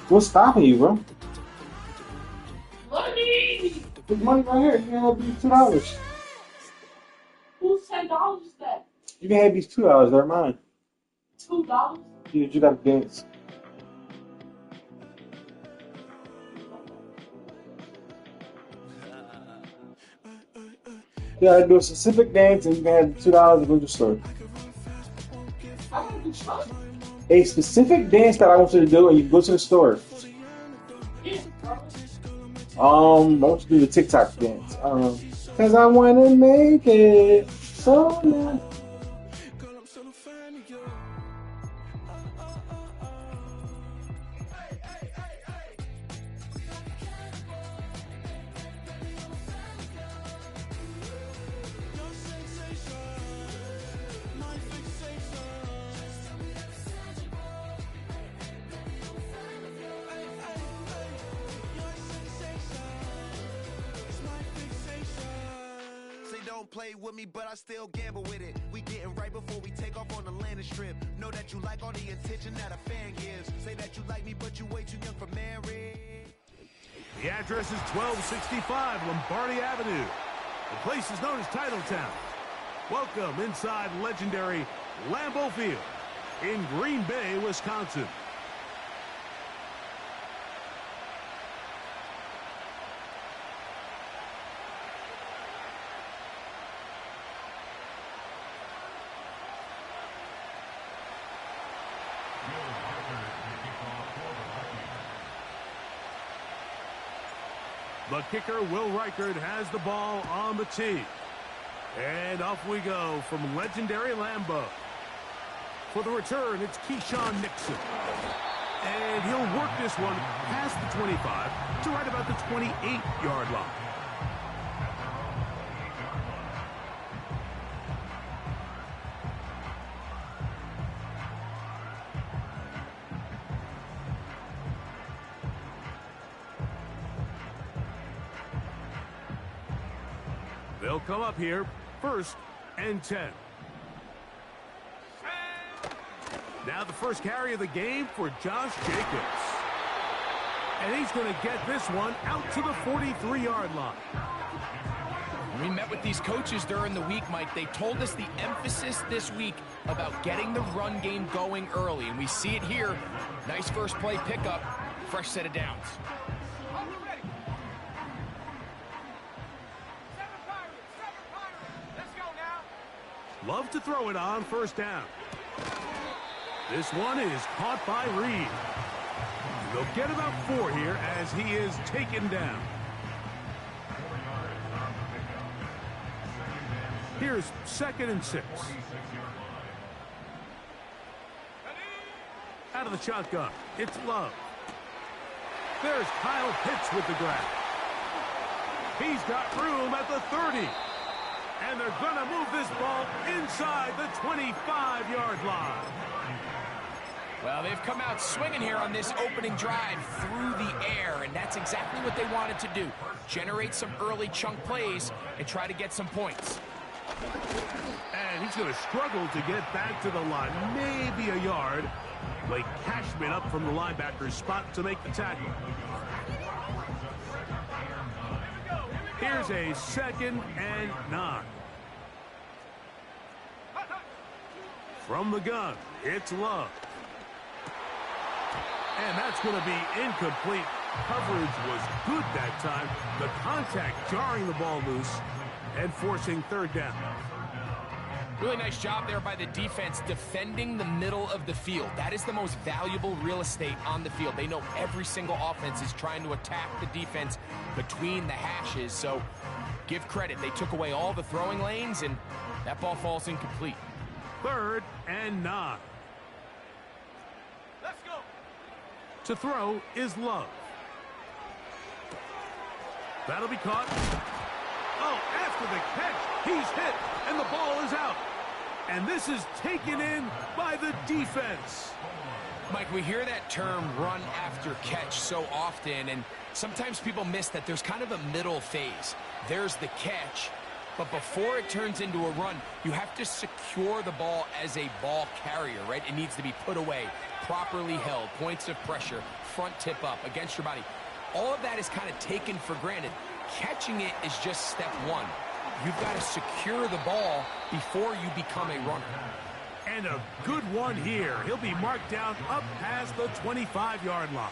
What's stopping you, bro? Money! There's money right here. You can have these $2. Who's $10 is that? You can have these $2. They're mine. $2? You got to dance. You gotta do a specific dance and you can have $2 to go to the store. I gotta do trust. A specific dance that I want you to do and you go to the store. Yeah, bro. I want you to do the TikTok dance. Cause I wanna make it so now. Don't play with me, but I still gamble with it. We getting right before we take off on the landing strip. Know that you like all the attention that a fan gives. Say that you like me, but you way too young for marriage. The address is 1265 Lombardi Avenue. The place is known as Titletown. Welcome inside legendary Lambeau Field in Green Bay, Wisconsin. The kicker, Will Reichard, has the ball on the tee. And off we go from legendary Lambeau. For the return, it's Keyshawn Nixon. And he'll work this one past the 25 to right about the 28-yard line. They'll come up here, 1st and 10. Now the first carry of the game for Josh Jacobs. And he's going to get this one out to the 43-yard line. We met with these coaches during the week, Mike. They told us the emphasis this week about getting the run game going early, and we see it here. Nice first play pickup, fresh set of downs. Love to throw it on 1st down. This one is caught by Reed. They'll get about 4 here as he is taken down. Here's 2nd and 6. Out of the shotgun, it's Love. There's Kyle Pitts with the grab. He's got room at the 30. And they're going to move this ball inside the 25-yard line. Well, they've come out swinging here on this opening drive through the air, and that's exactly what they wanted to do. Generate some early chunk plays and try to get some points. And he's going to struggle to get back to the line, maybe a yard. Blake Cashman up from the linebacker's spot to make the tackle. Here's a 2nd and 9. From the gun, it's Love. And that's going to be incomplete. Coverage was good that time. The contact jarring the ball loose and forcing 3rd down. Really nice job there by the defense defending the middle of the field. That is the most valuable real estate on the field. They know every single offense is trying to attack the defense between the hashes, so give credit. They took away all the throwing lanes, and that ball falls incomplete. 3rd and 9. Let's go. To throw is Love. That'll be caught. Oh, after the catch, he's hit, and the ball is out. And this is taken in by the defense. Mike, we hear that term run after catch so often, and sometimes people miss that there's kind of a middle phase. There's the catch, But before it turns into a run, you have to secure the ball as a ball carrier, right? It needs to be put away, properly held, points of pressure, front tip up against your body. All of that is kind of taken for granted. Catching it is just step one. You've got to secure the ball before you become a runner. And a good one here. He'll be marked down up past the 25-yard line.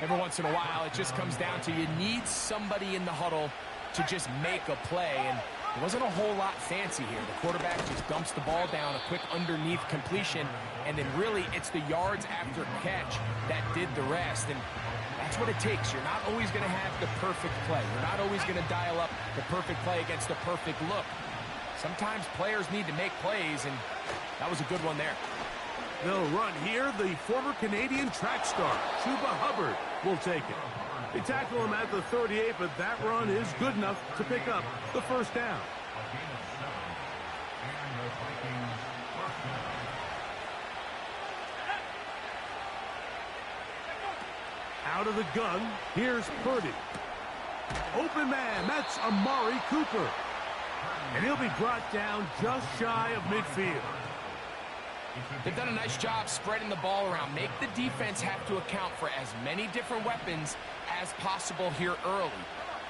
Every once in a while, it just comes down to you need somebody in the huddle to just make a play, and it wasn't a whole lot fancy here. The quarterback just dumps the ball down, a quick underneath completion, and then really it's the yards after catch that did the rest, and that's what it takes. You're not always going to have the perfect play. You're not always going to dial up the perfect play against the perfect look. Sometimes players need to make plays, and that was a good one there. They'll run here. The former Canadian track star, Chuba Hubbard, will take it. They tackle him at the 38, but that run is good enough to pick up the first down. Out of the gun, here's Purdy. Open man, that's Amari Cooper. And he'll be brought down just shy of midfield. They've done a nice job spreading the ball around. Make the defense have to account for as many different weapons as possible here early.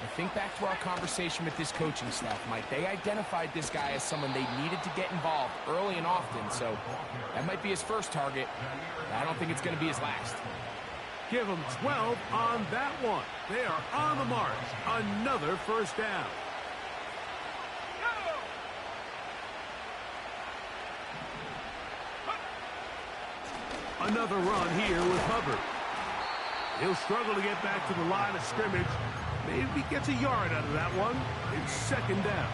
And think back to our conversation with this coaching staff, Mike. They identified this guy as someone they needed to get involved early and often, so that might be his first target. I don't think it's going to be his last. Give him 12 on that one. They are on the march. Another first down. Another run here with Hubbard. He'll struggle to get back to the line of scrimmage. Maybe gets a yard out of that one. It's second down.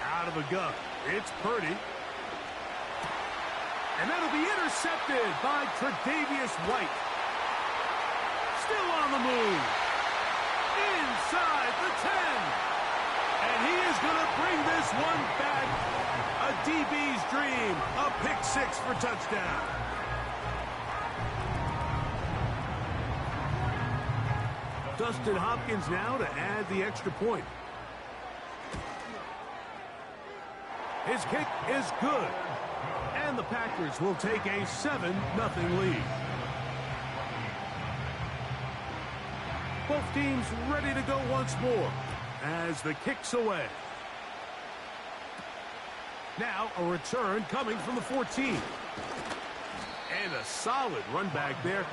Out of the gun. It's Purdy. And that'll be intercepted by Tre'Davious White. Still on the move. Inside the 10. And he is going to bring this one back. A DB's dream. A pick six for touchdown. Dustin Hopkins now to add the extra point. His kick is good. And the Packers will take a 7-0 lead. Both teams ready to go once more as the kick's away. Now a return coming from the 14. And a solid run back there.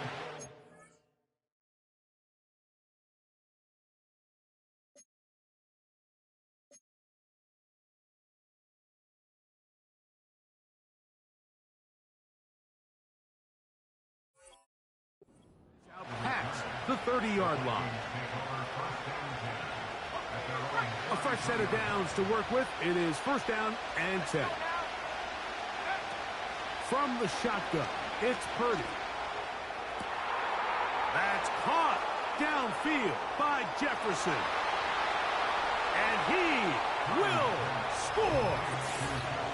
Past the 30-yard line. A fresh set of downs to work with. It is first down and 10. From the shotgun, it's Purdy. That's caught downfield by Jefferson. And he will score.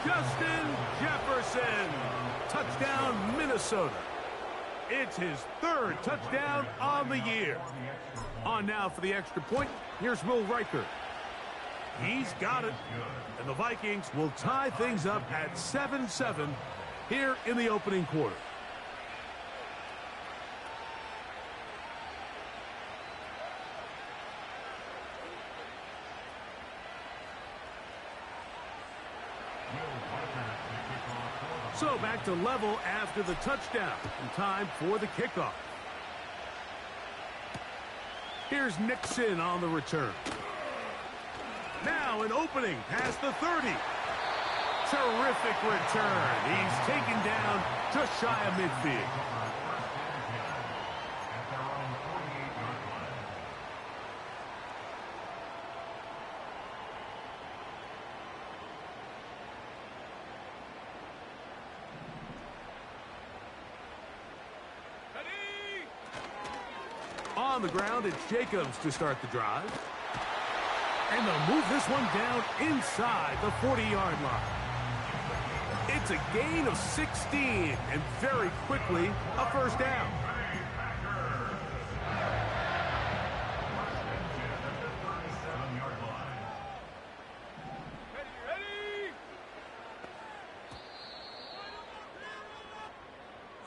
Justin Jefferson. Touchdown, Minnesota. It's his third touchdown on the year. On now for the extra point, here's Will Riker. He's got it. And the Vikings will tie things up at 7-7 here in the opening quarter. So back to level after the touchdown. And time for the kickoff. Here's Nixon on the return. Now an opening past the 30. Terrific return. He's taken down just shy of midfield. On the ground, it's Jacobs to start the drive. And they'll move this one down inside the 40-yard line. It's a gain of 16, and very quickly, a first down.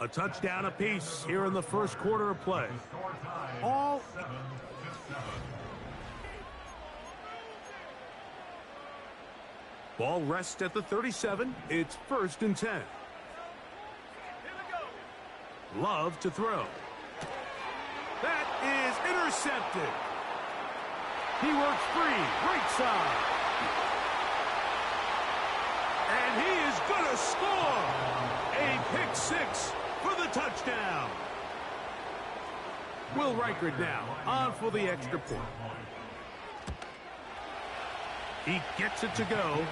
A touchdown apiece here in the first quarter of play. All ball rests at the 37. It's 1st and 10. Love to throw. That is intercepted. He works free, right side. And he is going to score. A pick 6 for the touchdown. Will Reichert now on for the extra point. He gets it to go,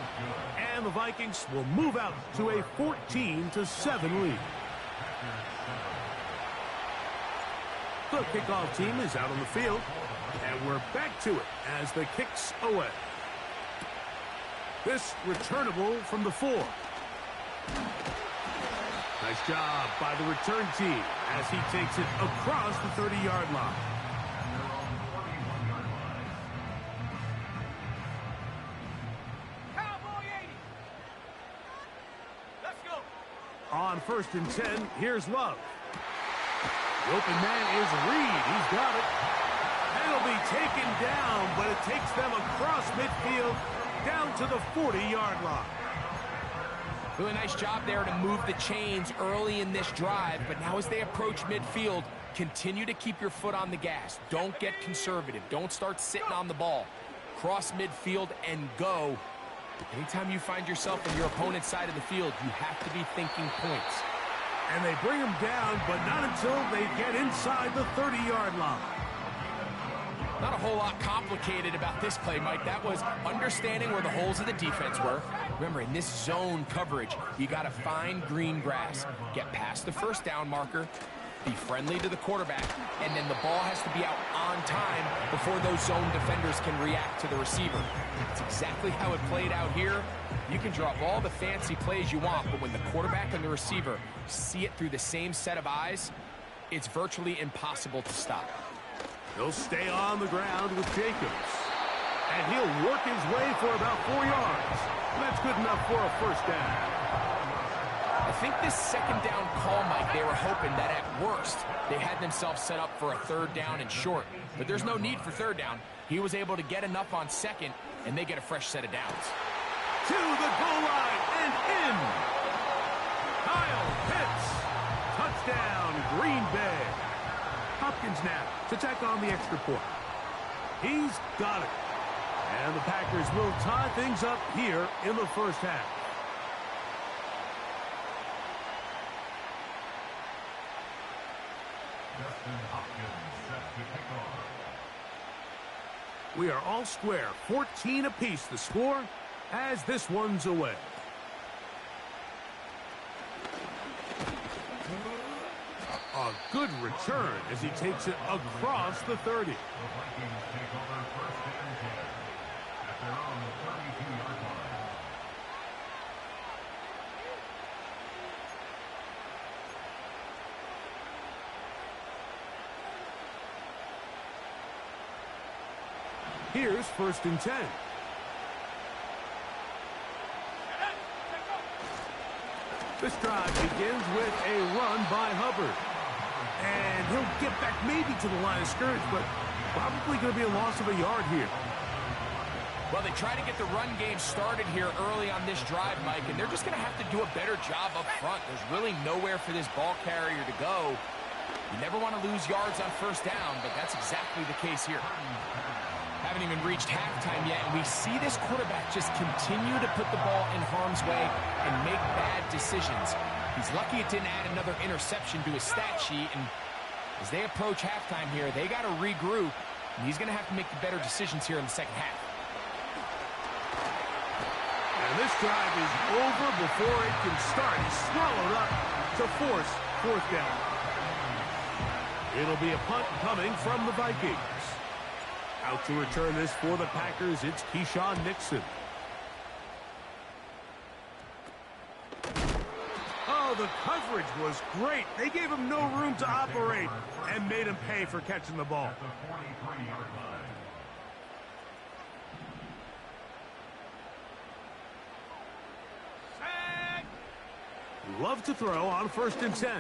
and the Vikings will move out to a 14-7 lead. The kickoff team is out on the field, and we're back to it as the kick's away. This returnable from the 4. Nice job by the return team as he takes it across the 30-yard line. On 1st and 10, here's Love. The open man is Reed. He's got it. That'll be taken down, but it takes them across midfield down to the 40-yard line. Really nice job there to move the chains early in this drive, but now as they approach midfield, continue to keep your foot on the gas. Don't get conservative. Don't start sitting on the ball. Cross midfield and go. Anytime you find yourself on your opponent's side of the field, you have to be thinking points. And they bring him down, but not until they get inside the 30-yard line. Not a whole lot complicated about this play, Mike. That was understanding where the holes of the defense were. Remember, in this zone coverage, you got to find green grass, get past the first down marker, be friendly to the quarterback, and then the ball has to be out on time before those zone defenders can react to the receiver. That's exactly how it played out here. You can draw up all the fancy plays you want, but when the quarterback and the receiver see it through the same set of eyes, it's virtually impossible to stop. He'll stay on the ground with Jacobs. And he'll work his way for about 4 yards. That's good enough for a first down. I think this second down call, Mike, they were hoping that at worst they had themselves set up for a 3rd down and short. But there's no need for 3rd down. He was able to get enough on 2nd, and they get a fresh set of downs. To the goal line and in. Kyle Pitts. Touchdown, Green Bay. Hopkins now to tack on the extra point. He's got it. And the Packers will tie things up here in the first half. We are all square, 14 apiece the score as this one's away. A good return as he takes it across the 30. Here's 1st and 10. This drive begins with a run by Hubbard. And he'll get back maybe to the line of scrimmage, but probably going to be a loss of a yard here. Well, they try to get the run game started here early on this drive, Mike, and they're just going to have to do a better job up front. There's really nowhere for this ball carrier to go. You never want to lose yards on 1st down, but that's exactly the case here. Haven't even reached halftime yet, and we see this quarterback just continue to put the ball in harm's way and make bad decisions. He's lucky it didn't add another interception to his stat sheet, and as they approach halftime here, they got to regroup, and he's going to have to make the better decisions here in the second half. And this drive is over before it can start. He's swallowed up to force 4th down. It'll be a punt coming from the Vikings. Out to return this for the Packers, it's Keyshawn Nixon. the coverage was great. They gave him no room to operate and made him pay for catching the ball. Love to throw on 1st and 10.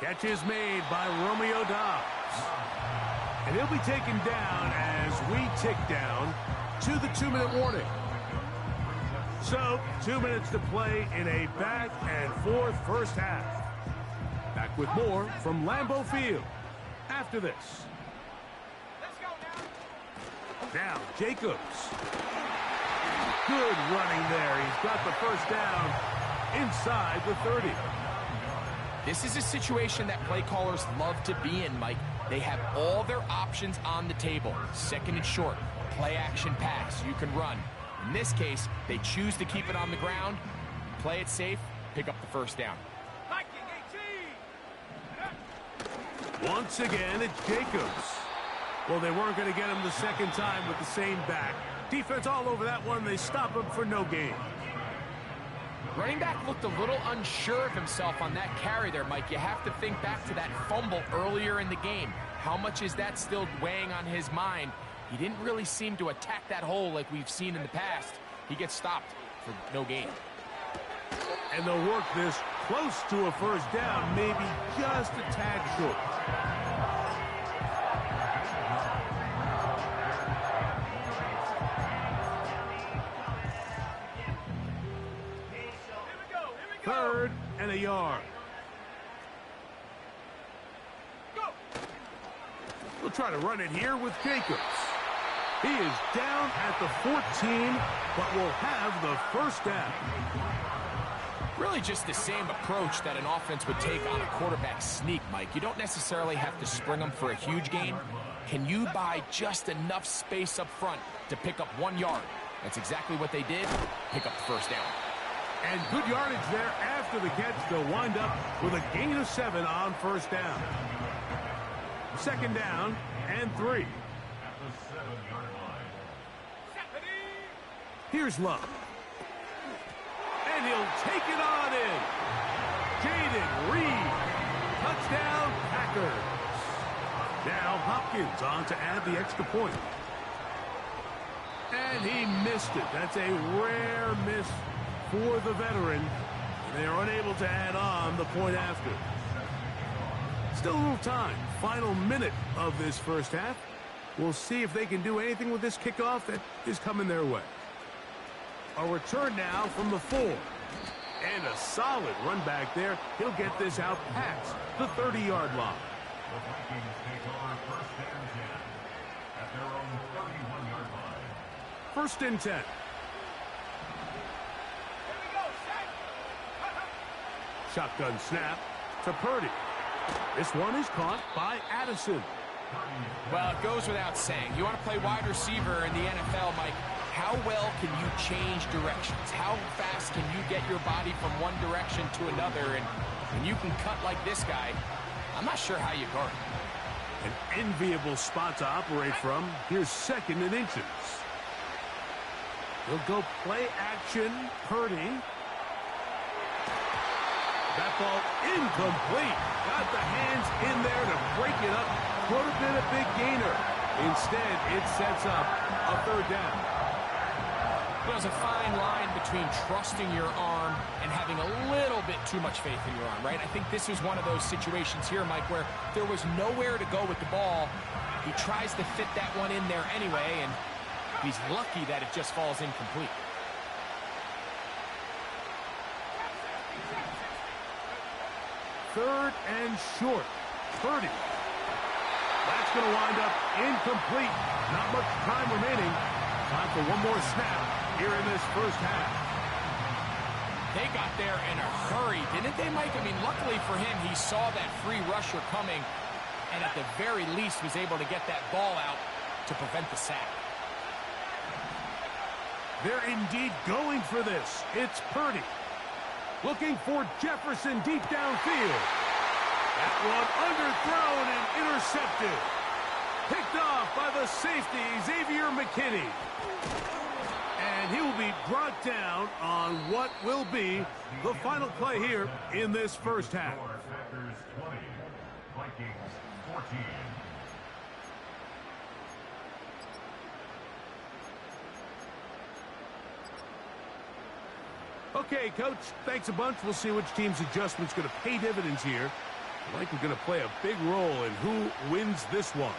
Catch is made by Romeo Dobbs. And he'll be taken down as we tick down to the 2-minute warning. So, 2 minutes to play in a back-and-forth first half. Back with more from Lambeau Field after this. Now, Jacobs. Good running there. He's got the first down inside the 30. This is a situation that play callers love to be in, Mike. They have all their options on the table. 2nd and short, play action pass. You can run. In this case, they choose to keep it on the ground, play it safe, pick up the first down. Once again, it's Jacobs. Well, they weren't going to get him the second time with the same back. Defense all over that one. They stop him for no gain. Running back looked a little unsure of himself on that carry there, Mike. You have to think back to that fumble earlier in the game. How much is that still weighing on his mind? He didn't really seem to attack that hole like we've seen in the past. He gets stopped for no gain. And they'll work this close to a first down, maybe just a tad short. Third and a yard. We'll try to run it here with Jacobs. He is down at the 14, but will have the first down. Really just the same approach that an offense would take on a quarterback sneak, Mike. You don't necessarily have to spring them for a huge gain. Can you buy just enough space up front to pick up 1 yard? That's exactly what they did. Pick up the first down. And good yardage there after the catch. They'll wind up with a gain of 7 on first down. 2nd down and 3. Here's Love. And he'll take it on in. Jaden Reed. Touchdown, Packers. Now Hopkins on to add the extra point. And he missed it. That's a rare miss for the veteran. They are unable to add on the point after. Still a little time. Final minute of this first half. We'll see if they can do anything with this kickoff that is coming their way. A return now from the 4. And a solid run back there. He'll get this out past the 30-yard line. The Vikings take over 1st and 10 at their own 31-yard line. 1st and 10. Shotgun snap to Purdy. This one is caught by Addison. Well, it goes without saying. You want to play wide receiver in the NFL, Mike. How well can you change directions? How fast can you get your body from one direction to another? And when you can cut like this guy, I'm not sure how you guard him. An enviable spot to operate from. Here's 2nd and inches. He'll go play action. Purdy. That ball incomplete. Got the hands in there to break it up. Could have been a big gainer. Instead, it sets up a 3rd down. There's a fine line between trusting your arm and having a little bit too much faith in your arm, right? I think this is one of those situations here, Mike, where there was nowhere to go with the ball. He tries to fit that one in there anyway, and he's lucky that it just falls incomplete. Third and short. Purdy. That's going to wind up incomplete. Not much time remaining. Time for one more snap here in this first half. They got there in a hurry, didn't they, Mike? I mean, luckily for him, he saw that free rusher coming and at the very least was able to get that ball out to prevent the sack. They're indeed going for this. It's Purdy. Looking for Jefferson deep downfield. That one underthrown and intercepted. Picked off by the safety, Xavier McKinney. And And he will be brought down on what will be the final play here in this first half. Packers 20, Vikings 14. Okay, Coach, thanks a bunch. We'll see which team's adjustment's going to pay dividends here. I think we're going to play a big role in who wins this one.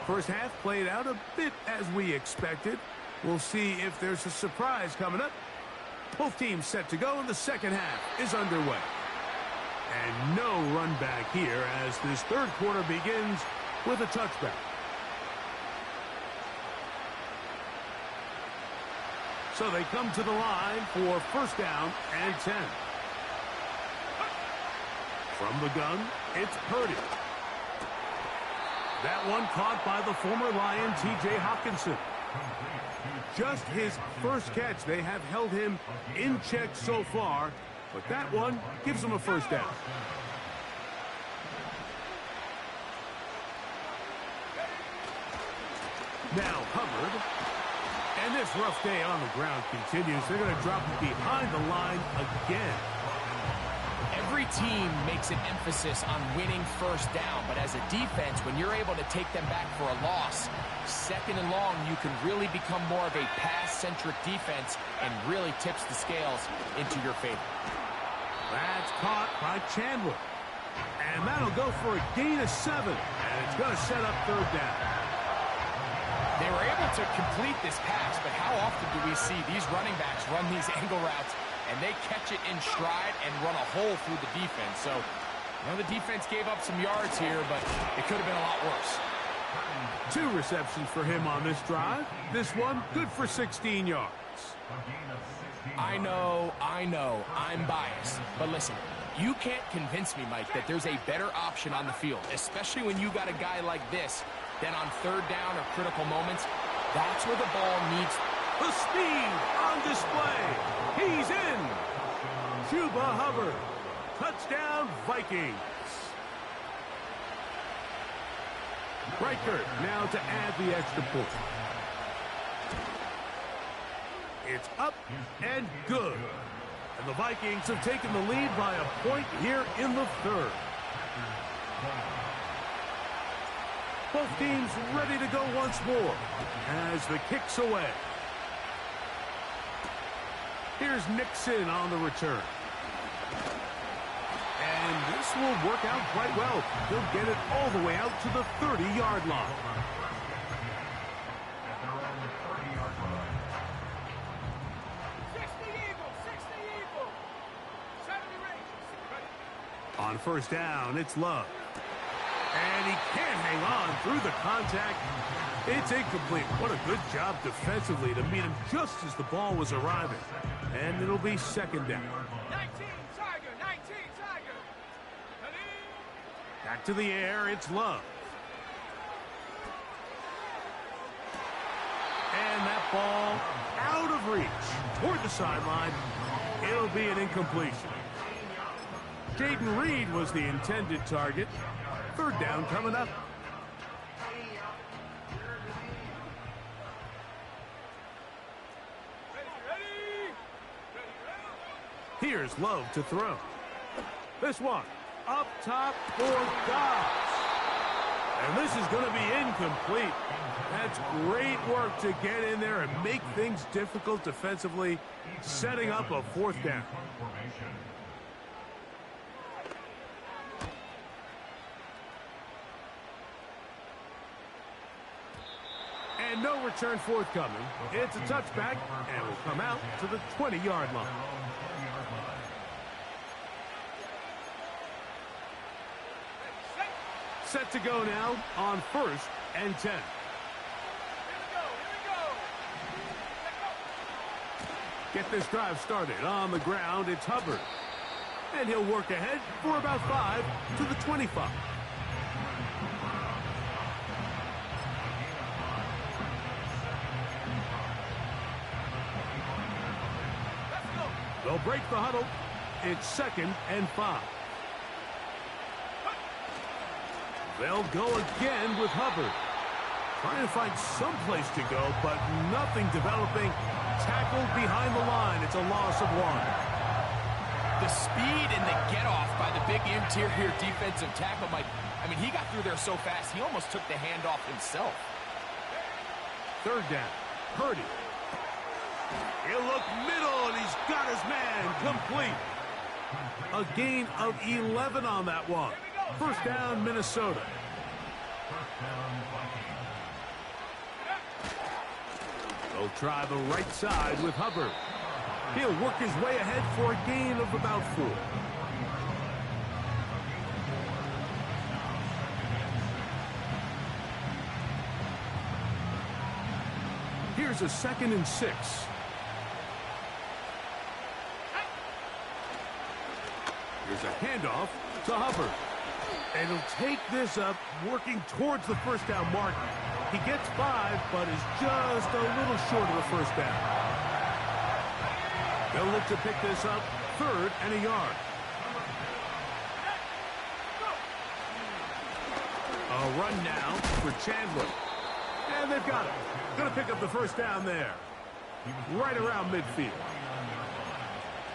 First half played out a bit as we expected. We'll see if there's a surprise coming up. Both teams set to go, and the second half is underway. And no run back here as this third quarter begins with a touchback. So they come to the line for first down and 10. From the gun, it's Purdy. That one caught by the former Lion, T.J. Hopkinson. Just his first catch. They have held him in check so far, but that one gives him a first down. Now Hubbard. And this rough day on the ground continues. They're going to drop behind the line again. Every team makes an emphasis on winning first down, but as a defense, when you're able to take them back for a loss, second and long, you can really become more of a pass-centric defense and really tips the scales into your favor. That's caught by Chandler. And that'll go for a gain of 7, and it's going to set up third down. They were able to complete this pass, but how often do we see these running backs run these angle routes and they catch it in stride and run a hole through the defense? So, the defense gave up some yards here, but it could have been a lot worse. 2 receptions for him on this drive. This one, good for 16 yards. I know, I'm biased. But listen, you can't convince me, Mike, that there's a better option on the field, especially when you got a guy like this, then on third down or critical moments, that's where the ball needs the speed on display. He's in. Chuba Hubbard. Touchdown, Vikings. Reichert now to add the extra point. It's up and good. And the Vikings have taken the lead by a point here in the third. Both teams ready to go once more as the kick's away. Here's Nixon on the return. And this will work out quite well. He'll get it all the way out to the 30-yard line. On first down, it's Love. And he can't hang on through the contact. It's incomplete. What a good job defensively to meet him just as the ball was arriving. And it'll be second down. 19 Tiger, 19 Tiger. Back to the air, it's Love. And that ball out of reach toward the sideline. It'll be an incompletion. Jaden Reed was the intended target. Third down coming up. Here's Love to throw. This one up top for Dobbs. And this is going to be incomplete. That's great work to get in there and make things difficult defensively, setting up a fourth down. And no return forthcoming. It's a touchback, and will come out to the 20-yard line. Set to go now on first and 10. Get this drive started. On the ground, it's Hubbard. And he'll work ahead for about 5 to the 25. They'll break the huddle. It's 2nd and 5. They'll go again with Hubbard. Trying to find some place to go, but nothing developing. Tackled behind the line. It's a loss of 1. The speed and the get-off by the big interior defensive tackle, Mike. I mean, he got through there so fast, he almost took the handoff himself. 3rd down. Purdy. He'll look middle, and he's got his man complete. A gain of 11 on that one. 1st down, Minnesota. They'll try the right side with Hubbard. He'll work his way ahead for a gain of about 4. Here's a 2nd and 6. Here's a handoff to Hubbard. And he'll take this up, working towards the 1st down mark. He gets 5, but is just a little short of the 1st down. They'll look to pick this up, 3rd and a yard. A run now for Chandler. And they've got it. Going to pick up the 1st down there. Right around midfield.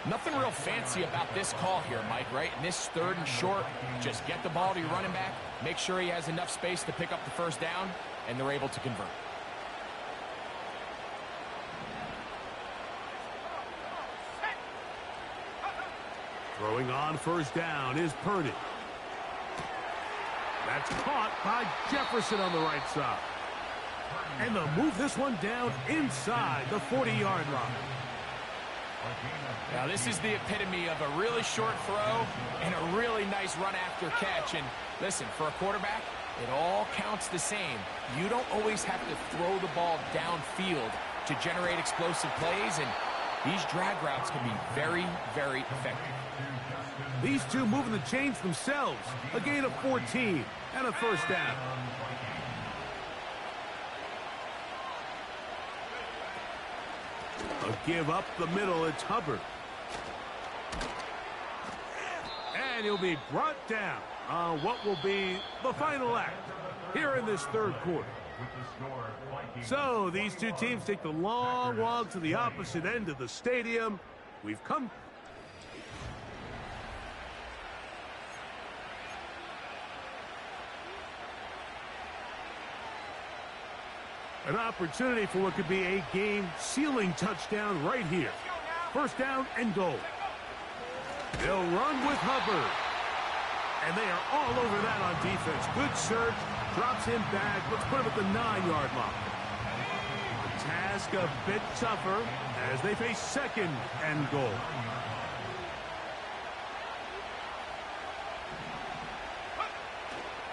Nothing real fancy about this call here, Mike, right? In this 3rd and short, just get the ball to your running back, make sure he has enough space to pick up the 1st down, and they're able to convert. Throwing on 1st down is Purdy. That's caught by Jefferson on the right side. And they'll move this one down inside the 40-yard line. Now, this is the epitome of a really short throw and a really nice run after catch. And listen, for a quarterback, it all counts the same. You don't always have to throw the ball downfield to generate explosive plays, and these drag routes can be very, very effective. These two moving the chains themselves. A gain of 14 and a 1st down. A give up the middle, it's Hubbard. And he'll be brought down on what will be the final act here in this 3rd quarter. So these two teams take the long walk to the opposite end of the stadium. We've come... An opportunity for what could be a game-sealing touchdown right here. 1st down and goal. They'll run with Hubbard. And they are all over that on defense. Good search. Drops him back. Let's put him at the 9-yard line. The task a bit tougher as they face 2nd and goal.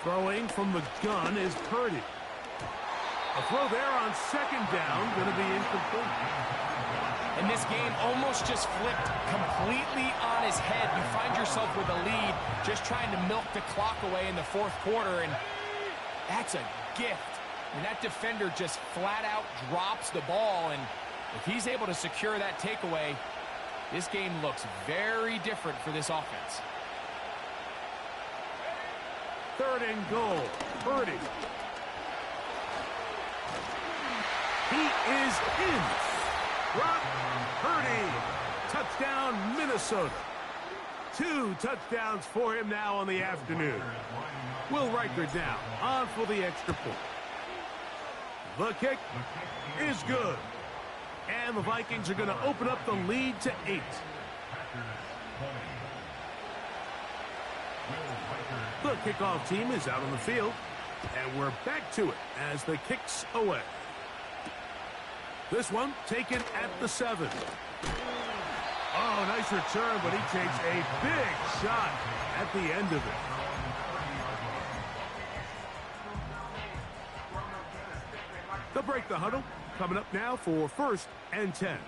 Throwing from the gun is Purdy. A throw there on 2nd down, going to be incomplete. And this game almost just flipped completely on his head. You find yourself with a lead, just trying to milk the clock away in the 4th quarter, and that's a gift. And that defender just flat out drops the ball, and if he's able to secure that takeaway, this game looks very different for this offense. 3rd and goal. Purdy. He is in. Brock Purdy. Touchdown, Minnesota. 2 touchdowns for him now on the afternoon. Will Riker down on for the extra point. The kick is good. And the Vikings are going to open up the lead to 8. The kickoff team is out on the field. And we're back to it as the kick's away. This one taken at the 7. Oh, nice return, but he takes a big shot at the end of it. They'll break the huddle. Coming up now for 1st and 10.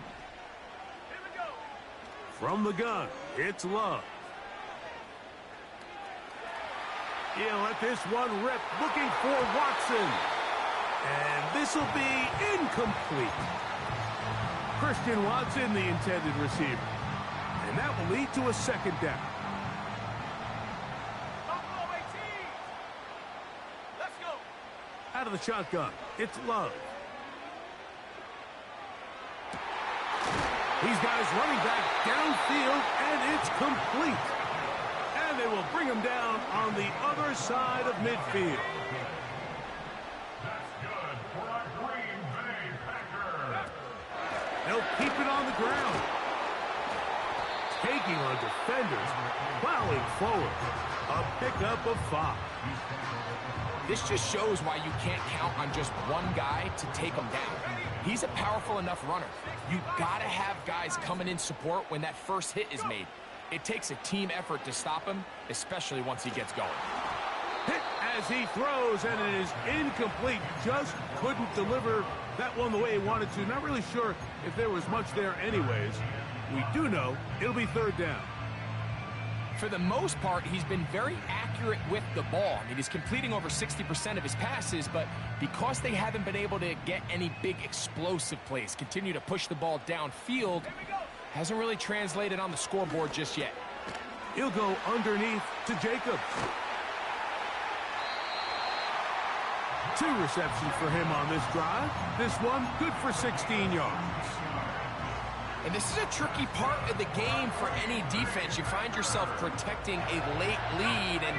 From the gun, it's Love. He'll let this one rip, looking for Watson. And this will be incomplete. Christian Watson, the intended receiver. And that will lead to a second down. Buffalo 18. Let's go. Out of the shotgun, it's Love. He's got his running back downfield, and it's complete. And they will bring him down on the other side of midfield. That's good for a Green Bay Packer. They'll keep it on the ground. Taking on defenders, plowing forward. A pickup of 5. This just shows why you can't count on just one guy to take him down. He's a powerful enough runner. You gotta have guys coming in support when that first hit is made. It takes a team effort to stop him, especially once he gets going. Hit as he throws, and it is incomplete. Just couldn't deliver that one the way he wanted to. Not really sure if there was much there anyways. We do know it'll be third down. For the most part, he's been very accurate with the ball. I mean, he's completing over 60% of his passes, but because they haven't been able to get any big explosive plays, continue to push the ball downfield, hasn't really translated on the scoreboard just yet. He'll go underneath to Jacobs. 2 receptions for him on this drive. This one good for 16 yards. And this is a tricky part of the game for any defense. You find yourself protecting a late lead, and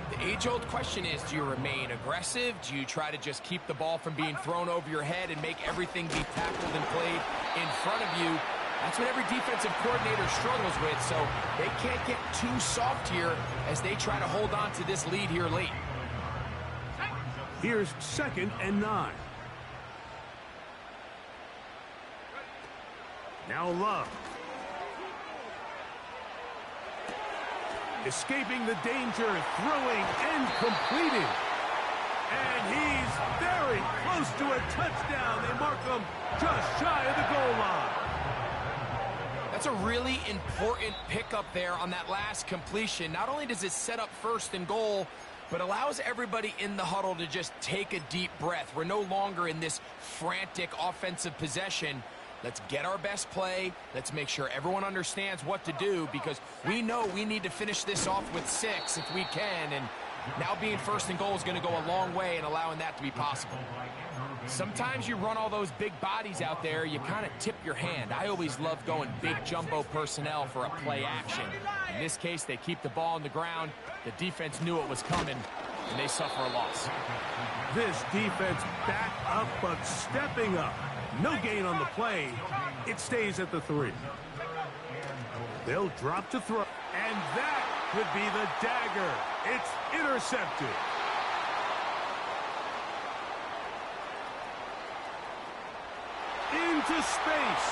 the age-old question is, do you remain aggressive? Do you try to just keep the ball from being thrown over your head and make everything be tackled and played in front of you? That's what every defensive coordinator struggles with, so they can't get too soft here as they try to hold on to this lead here late. Here's 2nd and 9. Now Love. Escaping the danger, throwing and completing. And he's very close to a touchdown. They mark him just shy of the goal line. That's a really important pickup there on that last completion. Not only does it set up 1st and goal, but allows everybody in the huddle to just take a deep breath. We're no longer in this frantic offensive possession. Let's get our best play. Let's make sure everyone understands what to do, because we know we need to finish this off with 6 if we can. And now being 1st and goal is going to go a long way in allowing that to be possible. Sometimes you run all those big bodies out there, you kind of tip your hand. I always love going big jumbo personnel for a play action. In this case, they keep the ball on the ground. The defense knew it was coming, and they suffer a loss. This defense back up, but stepping up. No gain on the play. It stays at the 3. They'll drop to throw. And that could be the dagger. It's intercepted. Into space.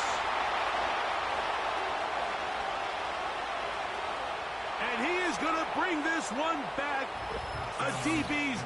And he is going to bring this one back. A DB's